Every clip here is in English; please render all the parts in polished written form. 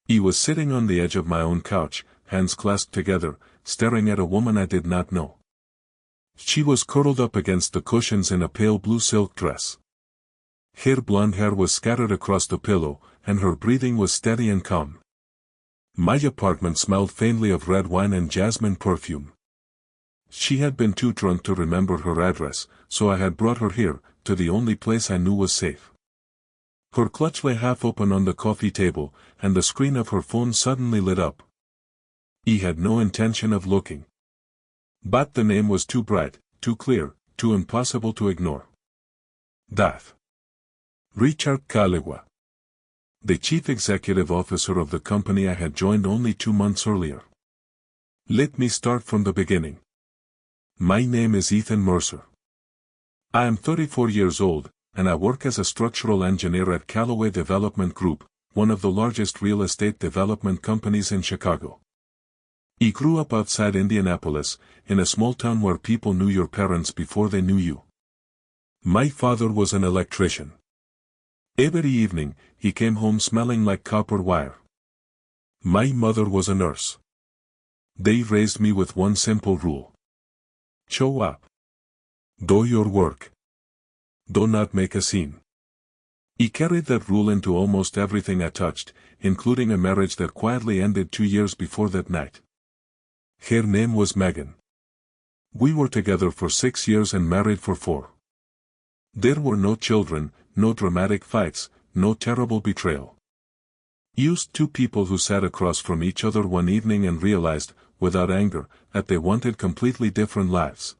I was sitting on the edge of my own couch, hands clasped together, staring at a woman I did not know. She was curled up against the cushions in a pale blue silk dress. Her blonde hair was scattered across the pillow, and her breathing was steady and calm. My apartment smelled faintly of red wine and jasmine perfume. She had been too drunk to remember her address, so I had brought her here, to the only place I knew was safe. Her clutch lay half open on the coffee table, and the screen of her phone suddenly lit up. I had no intention of looking. But the name was too bright, too clear, too impossible to ignore. Death. Richard Kaliwa. The chief executive officer of the company I had joined only 2 months earlier. Let me start from the beginning. My name is Ethan Mercer. I am 34 years old, and I work as a structural engineer at Callaway Development Group, one of the largest real estate development companies in Chicago. I grew up outside Indianapolis, in a small town where people knew your parents before they knew you. My father was an electrician. Every evening, he came home smelling like copper wire. My mother was a nurse. They raised me with one simple rule. Show up. Do your work. Do not make a scene. I carried that rule into almost everything I touched, including a marriage that quietly ended 2 years before that night. Her name was Megan. We were together for 6 years and married for 4. There were no children, no dramatic fights, no terrible betrayal. Used 2 people who sat across from each other one evening and realized, without anger, that they wanted completely different lives.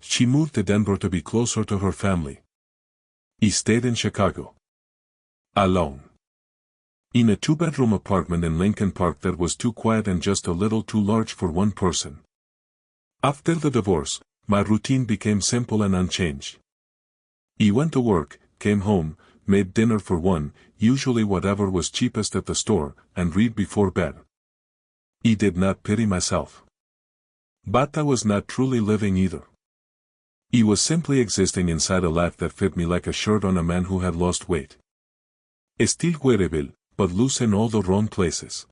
She moved to Denver to be closer to her family. I stayed in Chicago. Alone. In a 2-bedroom apartment in Lincoln Park that was too quiet and just a little too large for one person. After the divorce, my routine became simple and unchanged. I went to work, came home, made dinner for one, usually whatever was cheapest at the store, and read before bed. I did not pity myself. But I was not truly living either. I was simply existing inside a life that fit me like a shirt on a man who had lost weight. Still wearable, but loose in all the wrong places.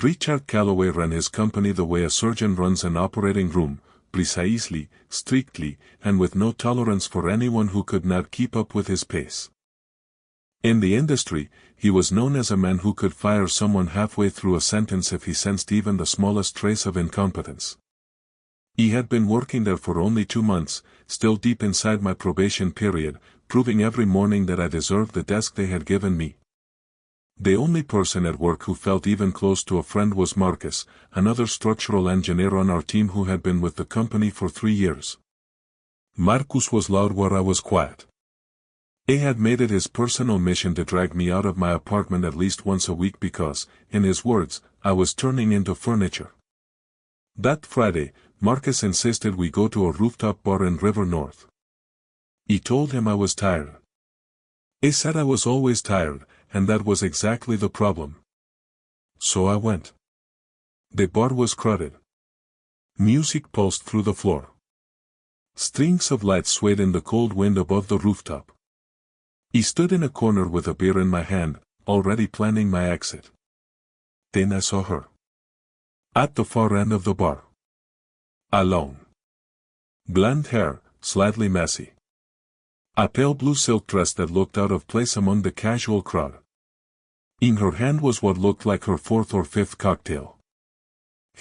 Richard Callaway ran his company the way a surgeon runs an operating room, precisely, strictly, and with no tolerance for anyone who could not keep up with his pace. In the industry, he was known as a man who could fire someone halfway through a sentence if he sensed even the smallest trace of incompetence. He had been working there for only 2 months, still deep inside my probation period, proving every morning that I deserved the desk they had given me. The only person at work who felt even close to a friend was Marcus, another structural engineer on our team who had been with the company for 3 years. Marcus was loud where I was quiet. He had made it his personal mission to drag me out of my apartment at least once a week because, in his words, I was turning into furniture. That Friday, Marcus insisted we go to a rooftop bar in River North. He told him I was tired. He said I was always tired, and that was exactly the problem. So I went. The bar was crowded. Music pulsed through the floor. Strings of lights swayed in the cold wind above the rooftop. I stood in a corner with a beer in my hand, already planning my exit. Then I saw her. At the far end of the bar. Alone. Blonde hair, slightly messy. A pale blue silk dress that looked out of place among the casual crowd. In her hand was what looked like her 4th or 5th cocktail.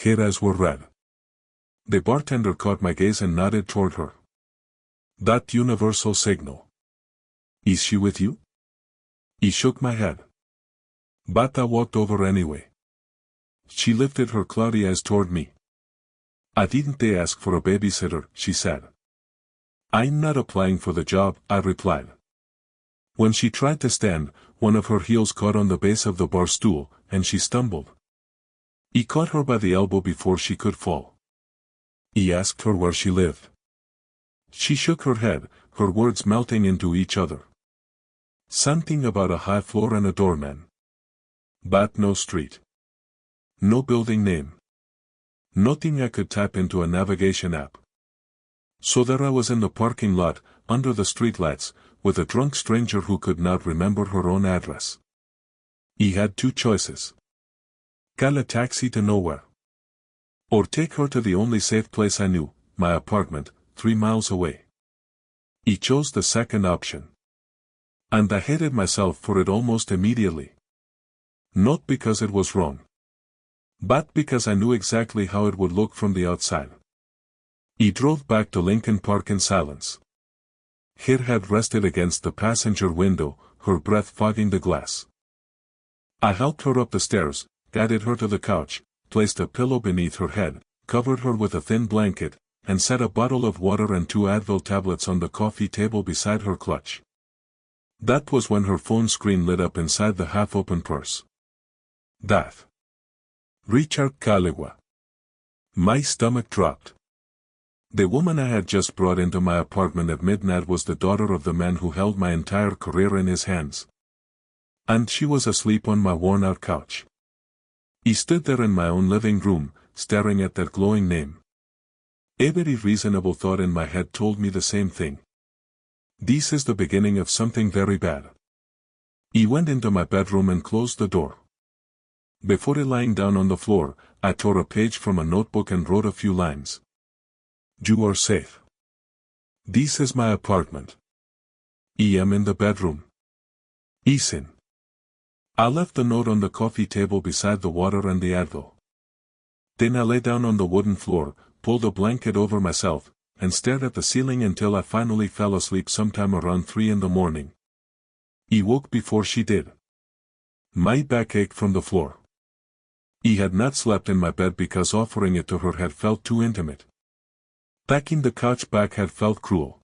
Her eyes were red. The bartender caught my gaze and nodded toward her. That universal signal. Is she with you? I shook my head. But I walked over anyway. She lifted her cloudy eyes toward me. I didn't ask for a babysitter, she said. I'm not applying for the job, I replied. When she tried to stand, one of her heels caught on the base of the bar stool, and she stumbled. I caught her by the elbow before she could fall. I asked her where she lived. She shook her head, her words melting into each other. Something about a high floor and a doorman. But no street. No building name. Nothing I could type into a navigation app. So there I was in the parking lot, under the streetlights, with a drunk stranger who could not remember her own address. He had two choices. Call a taxi to nowhere. Or take her to the only safe place I knew, my apartment, 3 miles away. He chose the second option. And I hated myself for it almost immediately. Not because it was wrong. But because I knew exactly how it would look from the outside. He drove back to Lincoln Park in silence. Her head rested against the passenger window, her breath fogging the glass. I helped her up the stairs, guided her to the couch, placed a pillow beneath her head, covered her with a thin blanket, and set a bottle of water and 2 Advil tablets on the coffee table beside her clutch. That was when her phone screen lit up inside the half-open purse. Death. Richard Caligua. My stomach dropped. The woman I had just brought into my apartment at midnight was the daughter of the man who held my entire career in his hands. And she was asleep on my worn-out couch. He stood there in my own living room, staring at that glowing name. Every reasonable thought in my head told me the same thing. This is the beginning of something very bad. He went into my bedroom and closed the door. Before lying down on the floor, I tore a page from a notebook and wrote a few lines. You are safe. This is my apartment. I am in the bedroom. Ethan. I left the note on the coffee table beside the water and the Advil. Then I lay down on the wooden floor, pulled a blanket over myself, and stared at the ceiling until I finally fell asleep sometime around 3 in the morning. He woke before she did. My back ached from the floor. He had not slept in my bed because offering it to her had felt too intimate. Packing the couch back had felt cruel.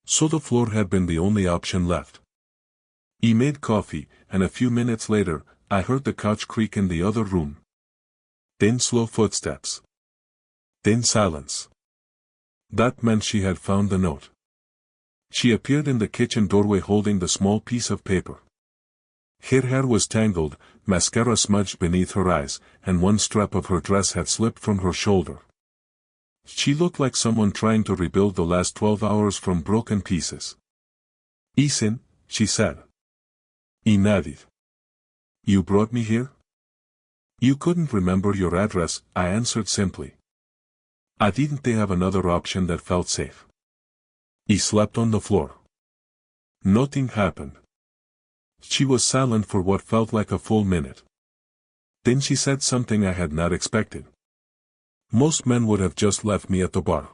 So the floor had been the only option left. He made coffee, and a few minutes later, I heard the couch creak in the other room. Then slow footsteps. Then silence. That meant she had found the note. She appeared in the kitchen doorway holding the small piece of paper. Her hair was tangled, mascara smudged beneath her eyes, and one strap of her dress had slipped from her shoulder. She looked like someone trying to rebuild the last 12 hours from broken pieces. Ethan, she said. He nodded. You brought me here? You couldn't remember your address, I answered simply. I didn't have another option that felt safe. He slept on the floor. Nothing happened. She was silent for what felt like a full minute. Then she said something I had not expected. Most men would have just left me at the bar.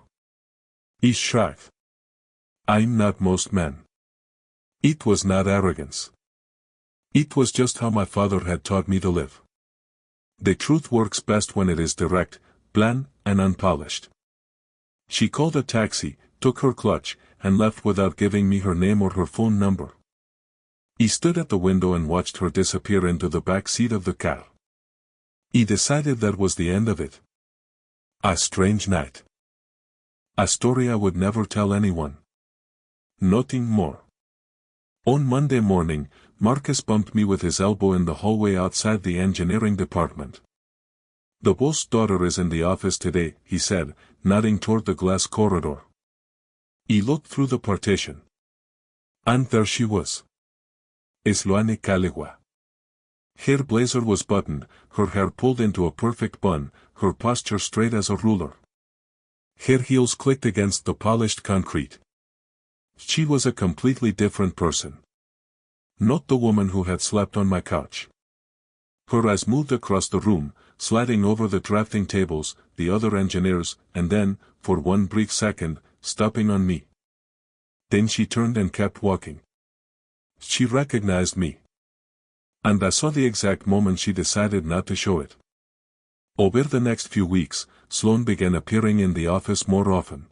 He shrugged. I'm not most men. It was not arrogance. It was just how my father had taught me to live. The truth works best when it is direct, bland, and unpolished. She called a taxi, took her clutch, and left without giving me her name or her phone number. He stood at the window and watched her disappear into the back seat of the car. He decided that was the end of it. A strange night. A story I would never tell anyone. Nothing more. On Monday morning, Marcus bumped me with his elbow in the hallway outside the engineering department. The boss' daughter is in the office today, he said, nodding toward the glass corridor. He looked through the partition. And there she was. Sloane Caligua. Her blazer was buttoned, her hair pulled into a perfect bun, her posture straight as a ruler. Her heels clicked against the polished concrete. She was a completely different person. Not the woman who had slept on my couch. Her eyes moved across the room, sliding over the drafting tables, the other engineers, and then, for one brief second, stopping on me. Then she turned and kept walking. She recognized me. And I saw the exact moment she decided not to show it. Over the next few weeks, Sloane began appearing in the office more often.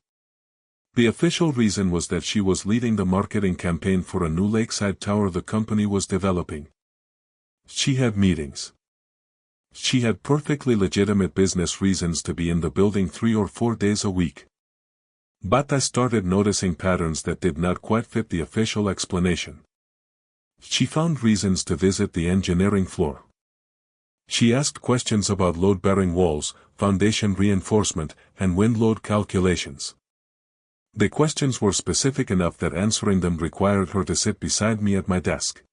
The official reason was that she was leading the marketing campaign for a new lakeside tower the company was developing. She had meetings. She had perfectly legitimate business reasons to be in the building 3 or 4 days a week. But I started noticing patterns that did not quite fit the official explanation. She found reasons to visit the engineering floor. She asked questions about load-bearing walls, foundation reinforcement, and wind load calculations. The questions were specific enough that answering them required her to sit beside me at my desk.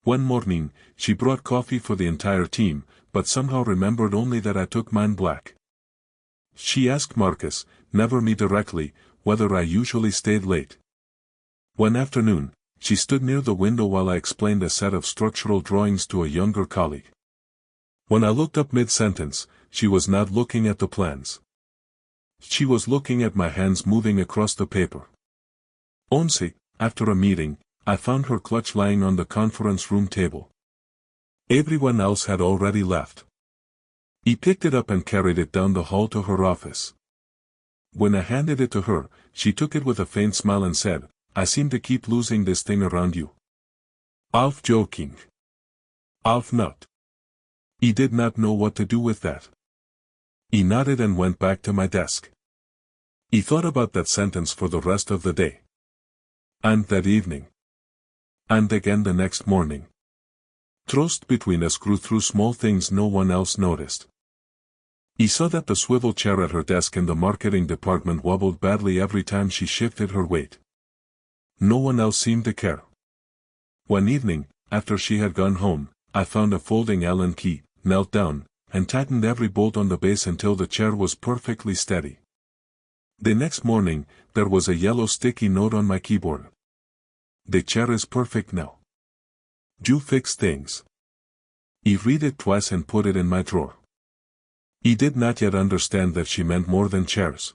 One morning, she brought coffee for the entire team, but somehow remembered only that I took mine black. She asked Marcus, never me directly, whether I usually stayed late. One afternoon, she stood near the window while I explained a set of structural drawings to a younger colleague. When I looked up mid-sentence, she was not looking at the plans. She was looking at my hands moving across the paper. Once, after a meeting, I found her clutch lying on the conference room table. Everyone else had already left. He picked it up and carried it down the hall to her office. When I handed it to her, she took it with a faint smile and said, "I seem to keep losing this thing around you." Alf joking. Alf not. He did not know what to do with that. He nodded and went back to my desk. He thought about that sentence for the rest of the day. And that evening. And again the next morning. Trust between us grew through small things no one else noticed. He saw that the swivel chair at her desk in the marketing department wobbled badly every time she shifted her weight. No one else seemed to care. One evening, after she had gone home, I found a folding Allen key, knelt down, and tightened every bolt on the base until the chair was perfectly steady. The next morning, there was a yellow sticky note on my keyboard. "The chair is perfect now. You fix things." He read it twice and put it in my drawer. He did not yet understand that she meant more than chairs.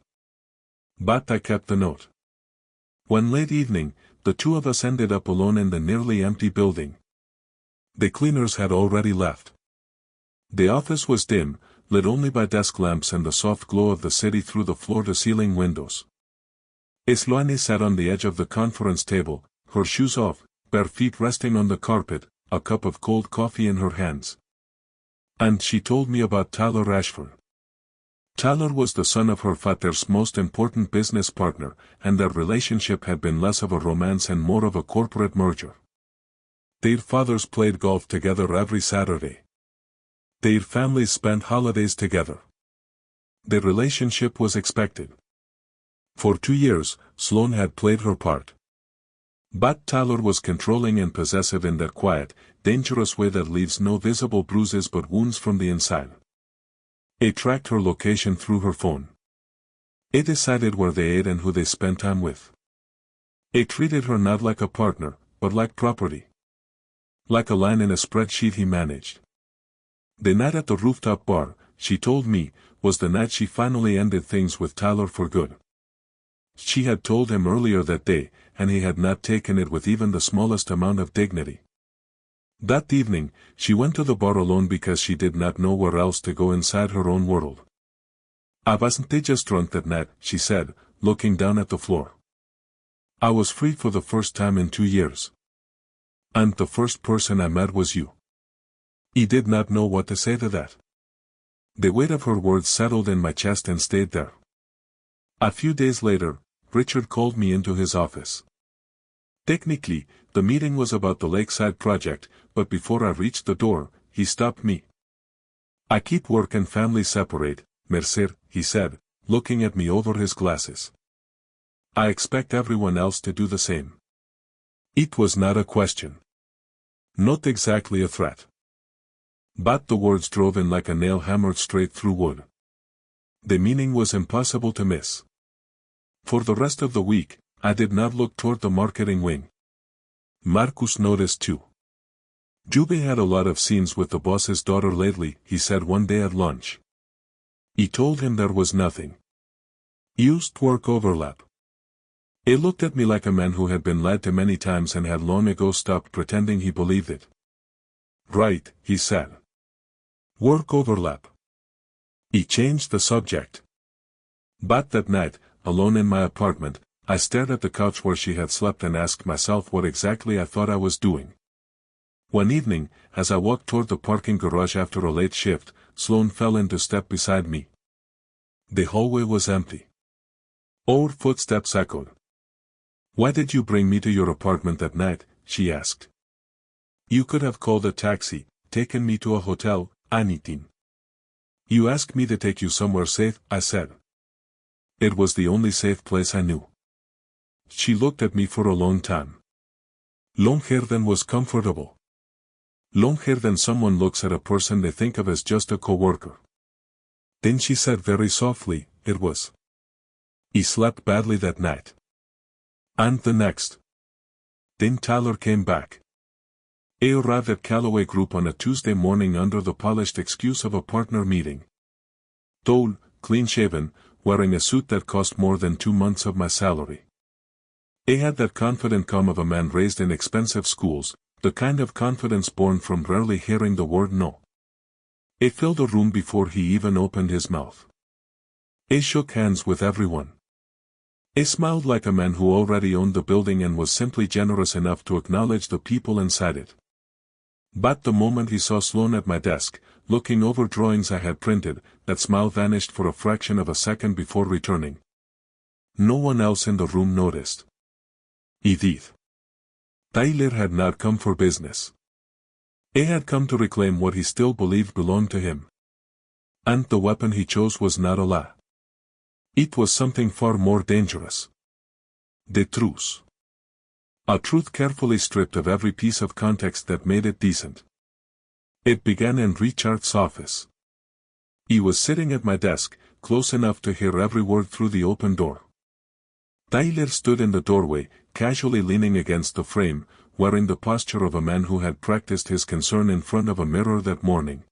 But I kept the note. One late evening, the two of us ended up alone in the nearly empty building. The cleaners had already left. The office was dim, lit only by desk lamps and the soft glow of the city through the floor-to-ceiling windows. Sloane sat on the edge of the conference table, her shoes off, bare feet resting on the carpet, a cup of cold coffee in her hands. And she told me about Tyler Ashford. Tyler was the son of her father's most important business partner, and their relationship had been less of a romance and more of a corporate merger. Their fathers played golf together every Saturday. Their families spent holidays together. Their relationship was expected. For 2 years, Sloane had played her part. But Tyler was controlling and possessive in that quiet, dangerous way that leaves no visible bruises but wounds from the inside. He tracked her location through her phone. He decided where they ate and who they spent time with. He treated her not like a partner, but like property. Like a line in a spreadsheet he managed. The night at the rooftop bar, she told me, was the night she finally ended things with Tyler for good. She had told him earlier that day, and he had not taken it with even the smallest amount of dignity. That evening, she went to the bar alone because she did not know where else to go inside her own world. "I wasn't just drunk that night," she said, looking down at the floor. "I was free for the first time in 2 years. And the first person I met was you." He did not know what to say to that. The weight of her words settled in my chest and stayed there. A few days later, Richard called me into his office. Technically, the meeting was about the Lakeside project, but before I reached the door, he stopped me. "I keep work and family separate, Mercer," he said, looking at me over his glasses. "I expect everyone else to do the same." It was not a question. Not exactly a threat. But the words drove in like a nail hammered straight through wood. The meaning was impossible to miss. For the rest of the week, I did not look toward the marketing wing. Marcus noticed too. "Jube had a lot of scenes with the boss's daughter lately," he said one day at lunch. He told him there was nothing. Used work overlap. He looked at me like a man who had been lied to many times and had long ago stopped pretending he believed it. "Right," he said. "Work overlap." He changed the subject. But that night, alone in my apartment, I stared at the couch where she had slept and asked myself what exactly I thought I was doing. One evening, as I walked toward the parking garage after a late shift, Sloane fell into step beside me. The hallway was empty. Our footsteps echoed. "Why did you bring me to your apartment that night?" she asked. "You could have called a taxi, taken me to a hotel, anything." "You asked me to take you somewhere safe," I said. It was the only safe place I knew. She looked at me for a long time. Long hair then was comfortable. Long hair. Then someone looks at a person they think of as just a co-worker. Then she said very softly, it was. He slept badly that night. And the next. Then Tyler came back. He arrived at Callaway Group on a Tuesday morning under the polished excuse of a partner meeting. Tall, clean-shaven, wearing a suit that cost more than 2 months of my salary. He had that confident calm of a man raised in expensive schools, the kind of confidence born from rarely hearing the word no. He filled the room before he even opened his mouth. He shook hands with everyone. He smiled like a man who already owned the building and was simply generous enough to acknowledge the people inside it. But the moment he saw Sloan at my desk, looking over drawings I had printed, that smile vanished for a fraction of a second before returning. No one else in the room noticed. Edith. Tyler had not come for business. He had come to reclaim what he still believed belonged to him. And the weapon he chose was not a lie. It was something far more dangerous. The truth. A truth carefully stripped of every piece of context that made it decent. It began in Richard's office. He was sitting at my desk, close enough to hear every word through the open door. Tyler stood in the doorway, casually leaning against the frame, wearing the posture of a man who had practiced his concern in front of a mirror that morning.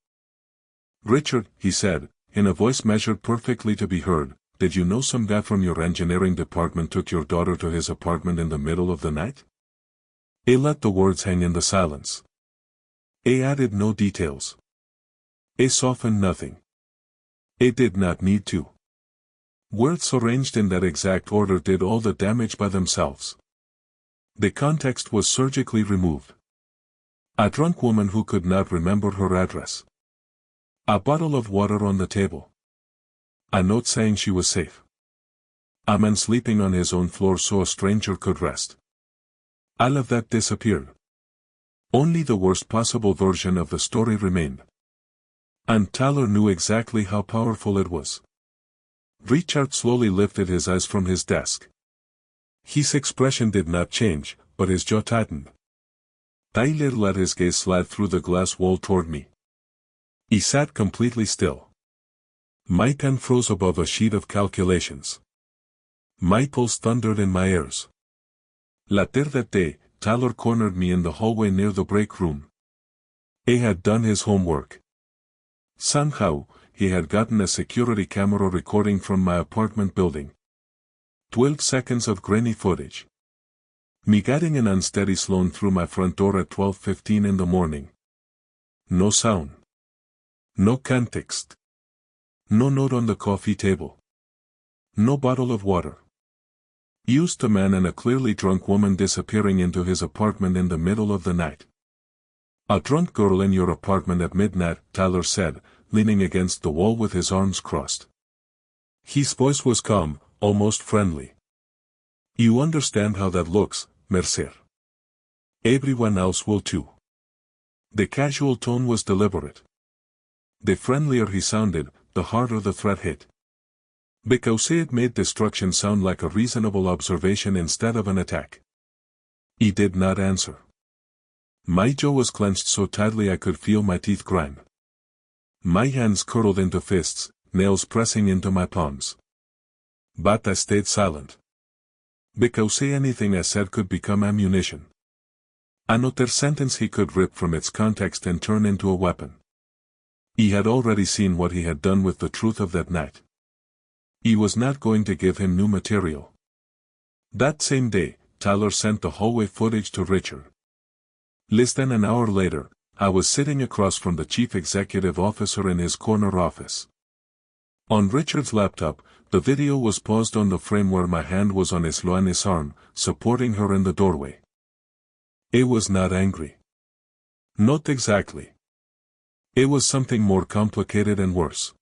"Richard," he said, in a voice measured perfectly to be heard, "did you know some guy from your engineering department took your daughter to his apartment in the middle of the night?" He let the words hang in the silence. He added no details. He softened nothing. He did not need to. Words arranged in that exact order did all the damage by themselves. The context was surgically removed. A drunk woman who could not remember her address. A bottle of water on the table. A note saying she was safe. A man sleeping on his own floor so a stranger could rest. All of that disappeared. Only the worst possible version of the story remained. And Tyler knew exactly how powerful it was. Richard slowly lifted his eyes from his desk. His expression did not change, but his jaw tightened. Tyler let his gaze slide through the glass wall toward me. He sat completely still. My pen froze above a sheet of calculations. My pulse thundered in my ears. Later that day, Tyler cornered me in the hallway near the break room. He had done his homework. Somehow, he had gotten a security camera recording from my apartment building. 12 seconds of grainy footage. Me guiding an unsteady Sloan through my front door at 12:15 in the morning. No sound. No context. No note on the coffee table. No bottle of water. Used a man and a clearly drunk woman disappearing into his apartment in the middle of the night. "A drunk girl in your apartment at midnight," Tyler said, leaning against the wall with his arms crossed. His voice was calm, almost friendly. "You understand how that looks, Mercer. Everyone else will too." The casual tone was deliberate. The friendlier he sounded, the harder the threat hit. Because it made destruction sound like a reasonable observation instead of an attack. He did not answer. My jaw was clenched so tightly I could feel my teeth grind. My hands curled into fists, nails pressing into my palms. But I stayed silent. Because anything I said could become ammunition. Another sentence he could rip from its context and turn into a weapon. He had already seen what he had done with the truth of that night. He was not going to give him new material. That same day, Tyler sent the hallway footage to Richard. Less than an hour later, I was sitting across from the chief executive officer in his corner office. On Richard's laptop, the video was paused on the frame where my hand was on Sloane's arm, supporting her in the doorway. It was not angry. Not exactly. It was something more complicated and worse.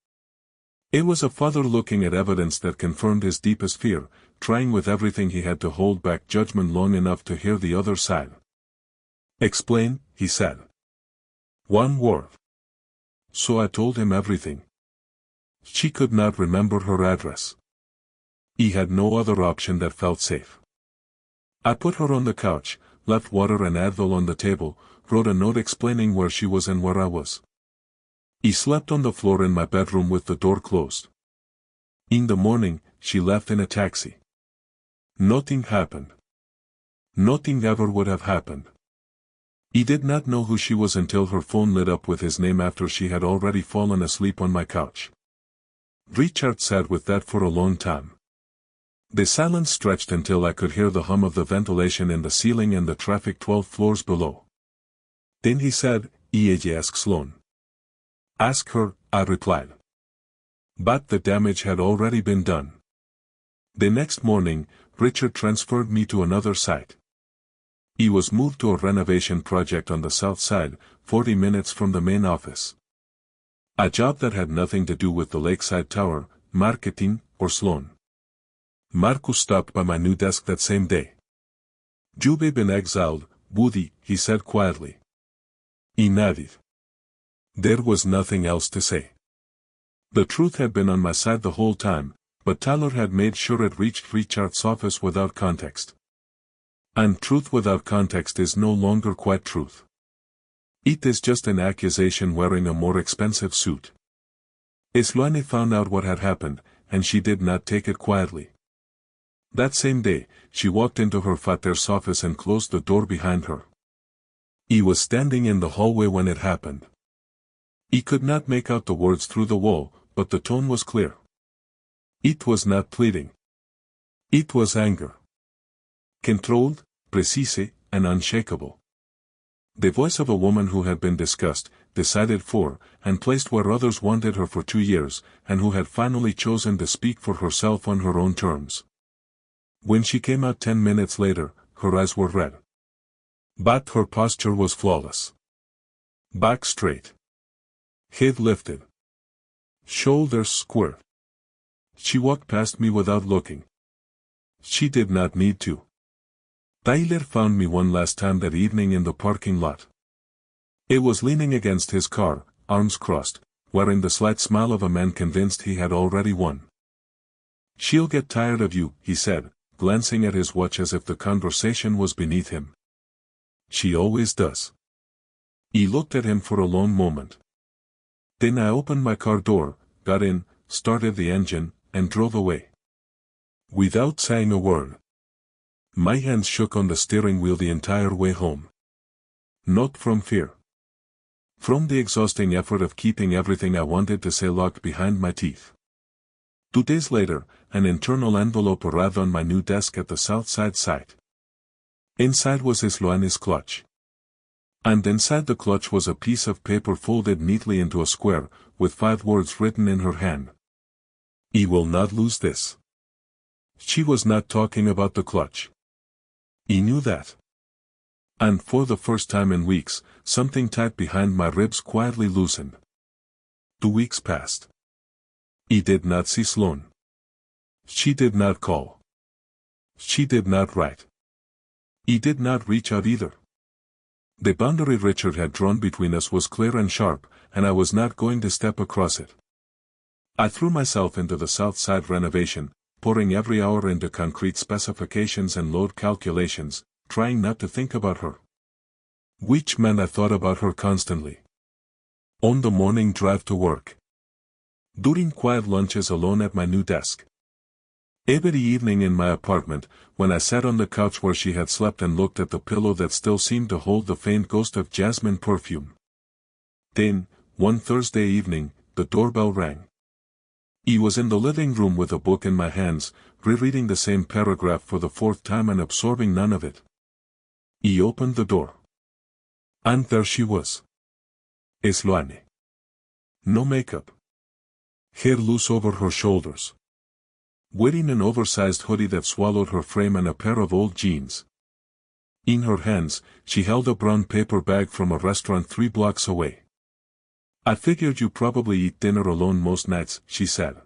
It was a father looking at evidence that confirmed his deepest fear, trying with everything he had to hold back judgment long enough to hear the other side. "Explain," he said. One word. So I told him everything. She could not remember her address. He had no other option that felt safe. I put her on the couch, left water and Advil on the table, wrote a note explaining where she was and where I was. He slept on the floor in my bedroom with the door closed. In the morning, she left in a taxi. Nothing happened. Nothing ever would have happened. He did not know who she was until her phone lit up with his name after she had already fallen asleep on my couch. Richard sat with that for a long time. The silence stretched until I could hear the hum of the ventilation in the ceiling and the traffic 12 floors below. Then he said, "Ella ask Sloan." "Ask her," I replied. But the damage had already been done. The next morning, Richard transferred me to another site. He was moved to a renovation project on the south side, 40 minutes from the main office. A job that had nothing to do with the Lakeside Tower, marketing, or Sloan. Marcus stopped by my new desk that same day. "You've been exiled, Woody," he said quietly. He nodded. There was nothing else to say. The truth had been on my side the whole time, but Tyler had made sure it reached Richard's office without context. And truth without context is no longer quite truth. It is just an accusation wearing a more expensive suit. Sloane found out what had happened, and she did not take it quietly. That same day, she walked into her father's office and closed the door behind her. He was standing in the hallway when it happened. He could not make out the words through the wall, but the tone was clear. It was not pleading. It was anger. Controlled, precise, and unshakable. The voice of a woman who had been discussed, decided for, and placed where others wanted her for 2 years, and who had finally chosen to speak for herself on her own terms. When she came out 10 minutes later, her eyes were red. But her posture was flawless. Back straight. Head lifted. Shoulders squared. She walked past me without looking. She did not need to. Tyler found me one last time that evening in the parking lot. It was leaning against his car, arms crossed, wearing the slight smile of a man convinced he had already won. "She'll get tired of you," he said, glancing at his watch as if the conversation was beneath him. "She always does." He looked at him for a long moment. Then I opened my car door, got in, started the engine, and drove away. Without saying a word. My hands shook on the steering wheel the entire way home. Not from fear. From the exhausting effort of keeping everything I wanted to say locked behind my teeth. 2 days later, an internal envelope arrived on my new desk at the Southside site. Inside was Sloane's clutch. And inside the clutch was a piece of paper folded neatly into a square, with 5 words written in her hand. "He will not lose this." She was not talking about the clutch. He knew that. And for the first time in weeks, something tight behind my ribs quietly loosened. 2 weeks passed. He did not see Sloane. She did not call. She did not write. He did not reach out either. The boundary Richard had drawn between us was clear and sharp, and I was not going to step across it. I threw myself into the South Side renovation, pouring every hour into concrete specifications and load calculations, trying not to think about her. Which meant I thought about her constantly. On the morning drive to work. During quiet lunches alone at my new desk. Every evening in my apartment, when I sat on the couch where she had slept and looked at the pillow that still seemed to hold the faint ghost of jasmine perfume. Then, one Thursday evening, the doorbell rang. He was in the living room with a book in my hands, rereading the same paragraph for the 4th time and absorbing none of it. He opened the door. And there she was. Sloane. No makeup. Hair loose over her shoulders. Wearing an oversized hoodie that swallowed her frame and a pair of old jeans. In her hands, she held a brown paper bag from a restaurant 3 blocks away. "I figured you probably eat dinner alone most nights," she said.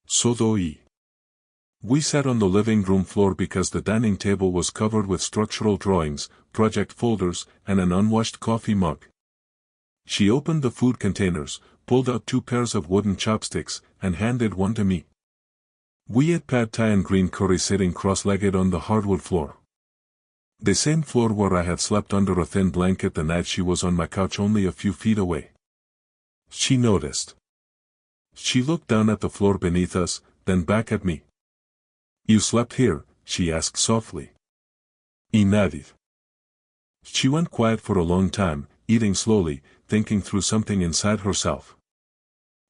So do I. We sat on the living room floor because the dining table was covered with structural drawings, project folders, and an unwashed coffee mug. She opened the food containers, pulled out 2 pairs of wooden chopsticks, and handed one to me. We ate pad thai and green curry sitting cross-legged on the hardwood floor. The same floor where I had slept under a thin blanket the night she was on my couch only a few feet away. She noticed. She looked down at the floor beneath us, then back at me. "You slept here?" she asked softly. I nodded. She went quiet for a long time, eating slowly, thinking through something inside herself.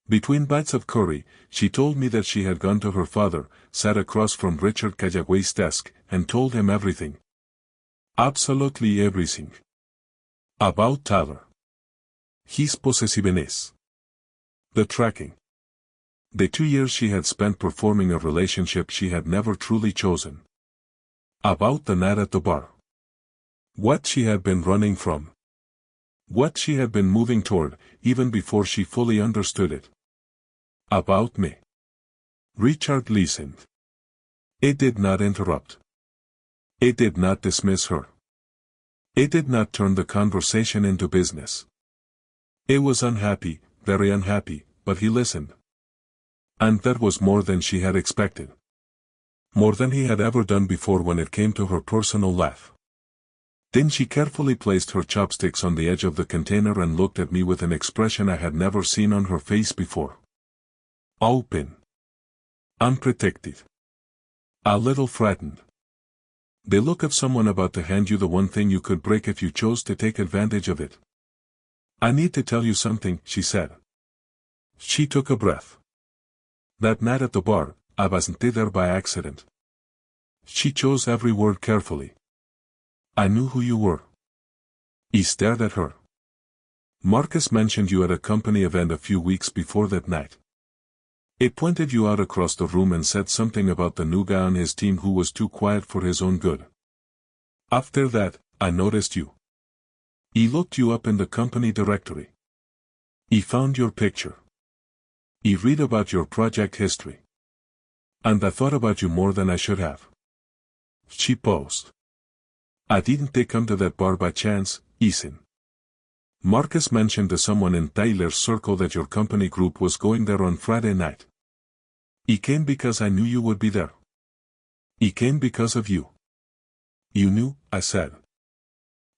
Between bites of curry, she told me that she had gone to her father, sat across from Richard Callaway's desk, and told him everything. Absolutely everything. About Tyler. His possessiveness. The tracking. The 2 years she had spent performing a relationship she had never truly chosen. About the night at the bar. What she had been running from. What she had been moving toward, even before she fully understood it. About me. Richard listened. It did not interrupt. It did not dismiss her. It did not turn the conversation into business. It was unhappy, very unhappy, but he listened. And that was more than she had expected. More than he had ever done before when it came to her personal life. Then she carefully placed her chopsticks on the edge of the container and looked at me with an expression I had never seen on her face before. Open. Unprotected. A little frightened. The look of someone about to hand you the one thing you could break if you chose to take advantage of it. "I need to tell you something," she said. She took a breath. "That night at the bar, I wasn't there by accident." She chose every word carefully. "I knew who you were." He stared at her. "Marcus mentioned you at a company event a few weeks before that night. It pointed you out across the room and said something about the new guy on his team who was too quiet for his own good. After that, I noticed you. He looked you up in the company directory. He found your picture. He read about your project history. And I thought about you more than I should have." She paused. "I didn't come to that bar by chance, Ethan. Marcus mentioned to someone in Tyler's circle that your company group was going there on Friday night. He came because I knew you would be there. He came because of you." "You knew?" I said.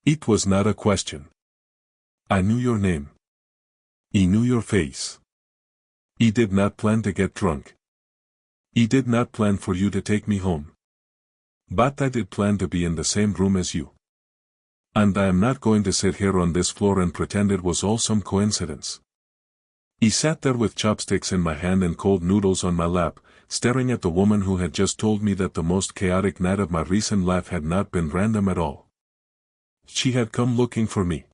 It was not a question. "I knew your name. He knew your face. He did not plan to get drunk. He did not plan for you to take me home. But I did plan to be in the same room as you. And I am not going to sit here on this floor and pretend it was all some coincidence." He sat there with chopsticks in my hand and cold noodles on my lap, staring at the woman who had just told me that the most chaotic night of my recent life had not been random at all. She had come looking for me.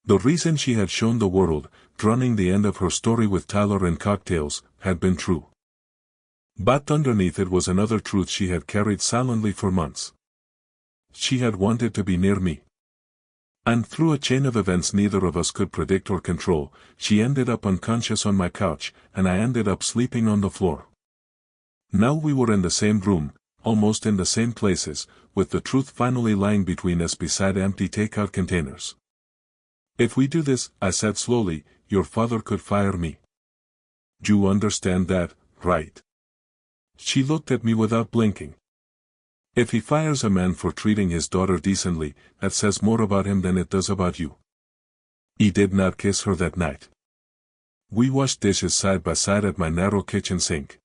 The reason she had shown the world, drowning the end of her story with Tyler and cocktails, had been true. But underneath it was another truth she had carried silently for months. She had wanted to be near me. And through a chain of events neither of us could predict or control, she ended up unconscious on my couch, and I ended up sleeping on the floor. Now we were in the same room, almost in the same places, with the truth finally lying between us beside empty takeout containers. "If we do this," I said slowly, "your father could fire me. You understand that, right?" She looked at me without blinking. "If he fires a man for treating his daughter decently, that says more about him than it does about you." He did not kiss her that night. We washed dishes side by side at my narrow kitchen sink.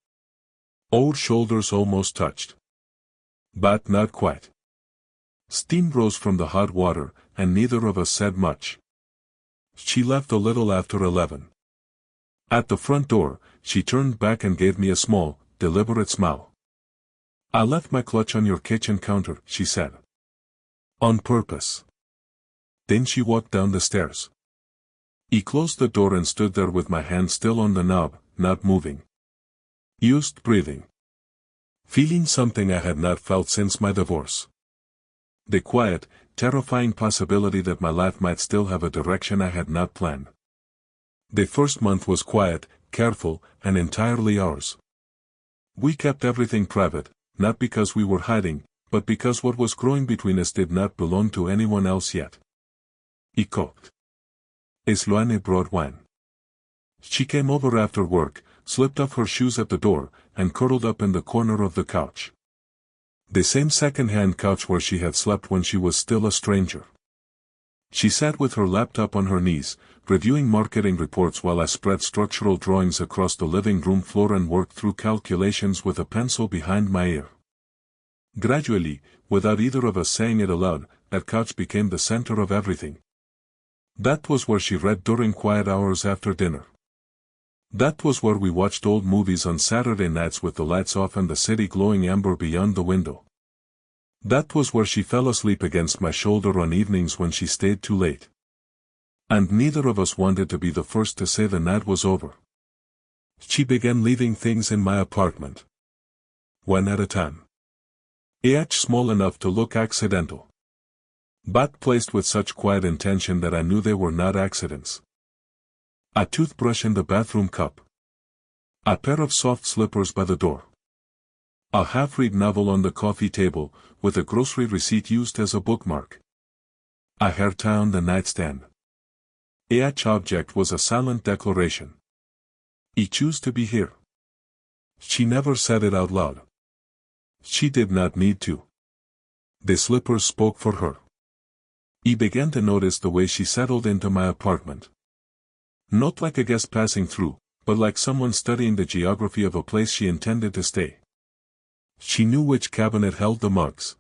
Our shoulders almost touched. But not quite. Steam rose from the hot water, and neither of us said much. She left a little after 11. At the front door, she turned back and gave me a small, deliberate smile. "I left my clutch on your kitchen counter," she said. "On purpose." Then she walked down the stairs. He closed the door and stood there with my hand still on the knob, not moving. Used breathing. Feeling something I had not felt since my divorce. The quiet, terrifying possibility that my life might still have a direction I had not planned. The first month was quiet, careful, and entirely ours. We kept everything private, not because we were hiding, but because what was growing between us did not belong to anyone else yet. He cooked. Sloane brought wine. She came over after work, slipped off her shoes at the door, and curled up in the corner of the couch. The same second-hand couch where she had slept when she was still a stranger. She sat with her laptop on her knees, reviewing marketing reports while I spread structural drawings across the living room floor and worked through calculations with a pencil behind my ear. Gradually, without either of us saying it aloud, that couch became the center of everything. That was where she read during quiet hours after dinner. That was where we watched old movies on Saturday nights with the lights off and the city glowing amber beyond the window. That was where she fell asleep against my shoulder on evenings when she stayed too late. And neither of us wanted to be the first to say the night was over. She began leaving things in my apartment. One at a time. Each small enough to look accidental. But placed with such quiet intention that I knew they were not accidents. A toothbrush in the bathroom cup. A pair of soft slippers by the door. A half-read novel on the coffee table, with a grocery receipt used as a bookmark. A hair tie on the nightstand. Each object was a silent declaration. I choose to be here. She never said it out loud. She did not need to. The slippers spoke for her. I began to notice the way she settled into my apartment. Not like a guest passing through, but like someone studying the geography of a place she intended to stay. She knew which cabinet held the mugs.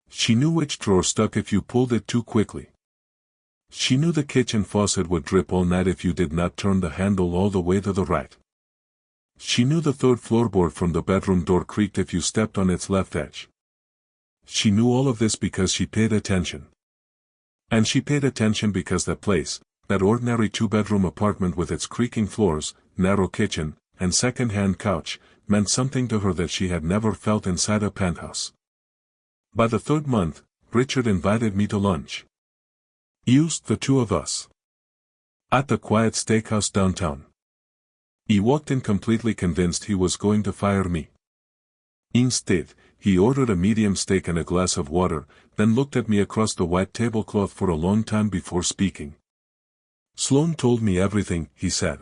She knew which drawer stuck if you pulled it too quickly. She knew the kitchen faucet would drip all night if you did not turn the handle all the way to the right. She knew the third floorboard from the bedroom door creaked if you stepped on its left edge. She knew all of this because she paid attention. And she paid attention because that place, that ordinary two-bedroom apartment with its creaking floors, narrow kitchen, and second-hand couch, meant something to her that she had never felt inside a penthouse. By the third month, Richard invited me to lunch. Used the two of us. At the quiet steakhouse downtown. He walked in completely convinced he was going to fire me. Instead, he ordered a medium steak and a glass of water, then looked at me across the white tablecloth for a long time before speaking. Sloan told me everything, he said.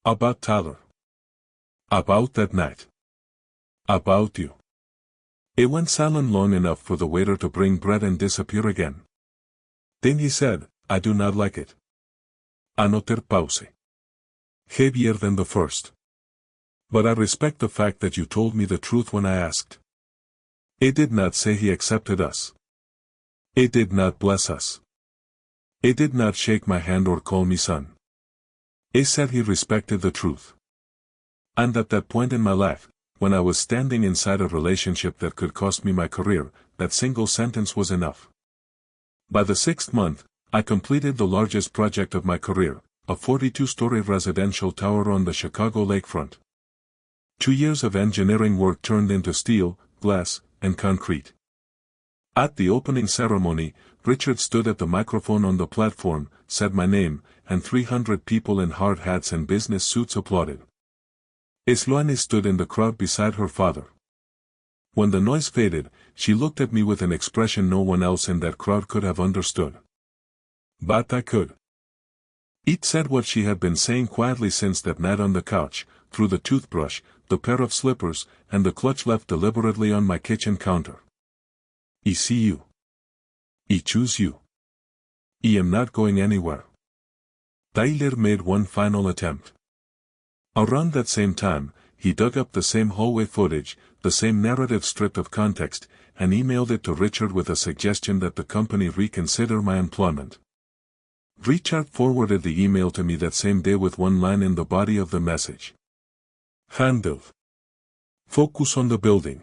About Tyler. About that night. About you. It went silent long enough for the waiter to bring bread and disappear again. Then he said, I do not like it. Another pause. Heavier than the first. But I respect the fact that you told me the truth when I asked. It did not say he accepted us. It did not bless us. It did not shake my hand or call me son. It said he respected the truth. And at that point in my life, when I was standing inside a relationship that could cost me my career, that single sentence was enough. By the 6th month, I completed the largest project of my career, a 42-story residential tower on the Chicago lakefront. 2 years of engineering work turned into steel, glass, and concrete. At the opening ceremony, Richard stood at the microphone on the platform, said my name, and 300 people in hard hats and business suits applauded. Sloane stood in the crowd beside her father. When the noise faded, she looked at me with an expression no one else in that crowd could have understood. But I could. It said what she had been saying quietly since that night on the couch, through the toothbrush, the pair of slippers, and the clutch left deliberately on my kitchen counter. I see you. I choose you. I am not going anywhere. Tyler made one final attempt. Around that same time, he dug up the same hallway footage, the same narrative stripped of context, and emailed it to Richard with a suggestion that the company reconsider my employment. Richard forwarded the email to me that same day with one line in the body of the message. Handled. Focus on the building.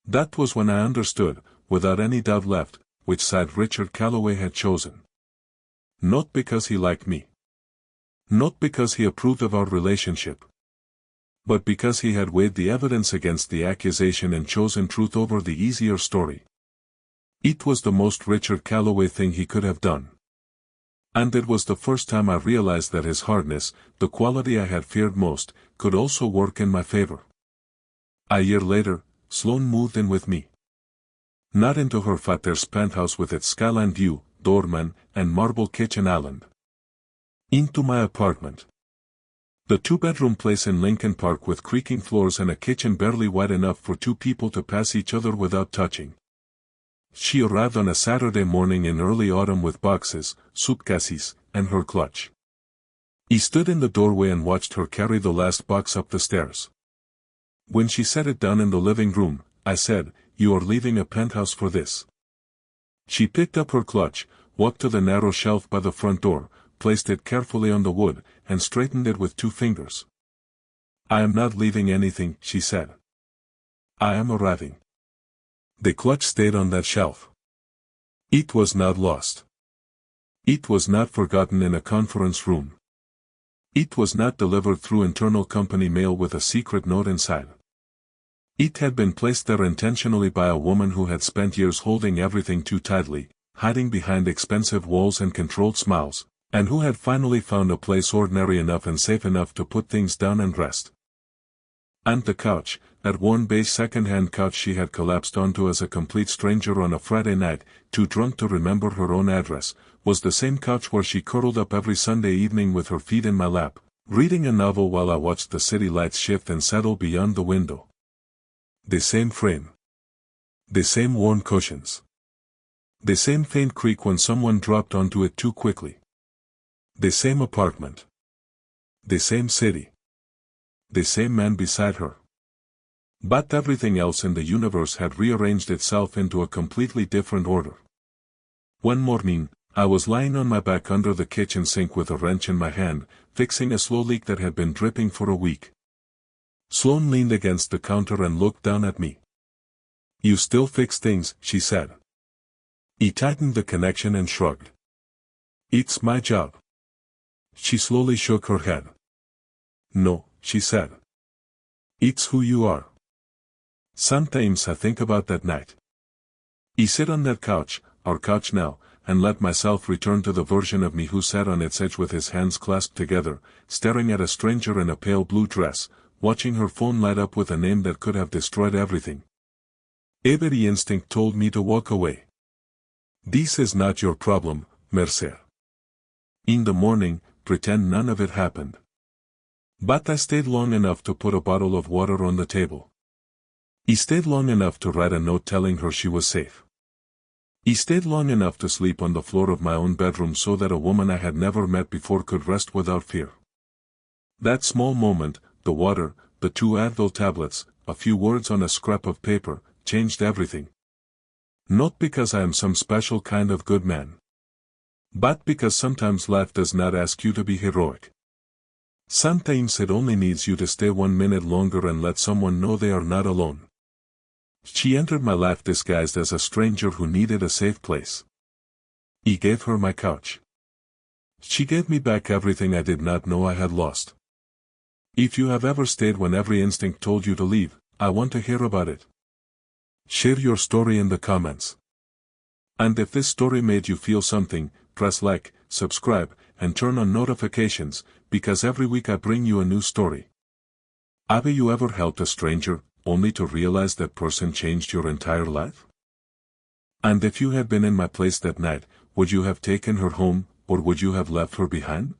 That was when I understood, without any doubt left, which side Richard Calloway had chosen. Not because he liked me. Not because he approved of our relationship. But because he had weighed the evidence against the accusation and chosen truth over the easier story. It was the most Richard Calloway thing he could have done. And it was the first time I realized that his hardness, the quality I had feared most, could also work in my favor. A year later, Sloane moved in with me. Not into her father's penthouse with its skyline view, doorman, and marble kitchen island. Into my apartment. The two-bedroom place in Lincoln Park with creaking floors and a kitchen barely wide enough for two people to pass each other without touching. She arrived on a Saturday morning in early autumn with boxes, suitcases, and her clutch. He stood in the doorway and watched her carry the last box up the stairs. When she set it down in the living room, I said, "You are leaving a penthouse for this." She picked up her clutch, walked to the narrow shelf by the front door, placed it carefully on the wood, and straightened it with 2 fingers. "I am not leaving anything," she said. "I am arriving." The clutch stayed on that shelf. It was not lost. It was not forgotten in a conference room. It was not delivered through internal company mail with a secret note inside. It had been placed there intentionally by a woman who had spent years holding everything too tightly, hiding behind expensive walls and controlled smiles, and who had finally found a place ordinary enough and safe enough to put things down and rest. And the couch, that worn beige second-hand couch she had collapsed onto as a complete stranger on a Friday night, too drunk to remember her own address, was the same couch where she curled up every Sunday evening with her feet in my lap, reading a novel while I watched the city lights shift and settle beyond the window. The same frame. The same worn cushions. The same faint creak when someone dropped onto it too quickly. The same apartment. The same city. The same man beside her. But everything else in the universe had rearranged itself into a completely different order. One morning, I was lying on my back under the kitchen sink with a wrench in my hand, fixing a slow leak that had been dripping for a week. Sloane leaned against the counter and looked down at me. "You still fix things," she said. He tightened the connection and shrugged. "It's my job." She slowly shook her head. "No," she said. "It's who you are." Sometimes I think about that night. I sit on that couch, our couch now, and let myself return to the version of me who sat on its edge with his hands clasped together, staring at a stranger in a pale blue dress, watching her phone light up with a name that could have destroyed everything. Every instinct told me to walk away. "This is not your problem, Mercer. In the morning, pretend none of it happened." But I stayed long enough to put a bottle of water on the table. He stayed long enough to write a note telling her she was safe. He stayed long enough to sleep on the floor of my own bedroom so that a woman I had never met before could rest without fear. That small moment, the water, the 2 Advil tablets, a few words on a scrap of paper, changed everything. Not because I am some special kind of good man. But because sometimes life does not ask you to be heroic. Sometimes it only needs you to stay 1 minute longer and let someone know they are not alone. She entered my life disguised as a stranger who needed a safe place. He gave her my couch. She gave me back everything I did not know I had lost. If you have ever stayed when every instinct told you to leave, I want to hear about it. Share your story in the comments. And if this story made you feel something, press like, subscribe, and turn on notifications, because every week I bring you a new story. Have you ever helped a stranger, only to realize that person changed your entire life? And if you had been in my place that night, would you have taken her home, or would you have left her behind?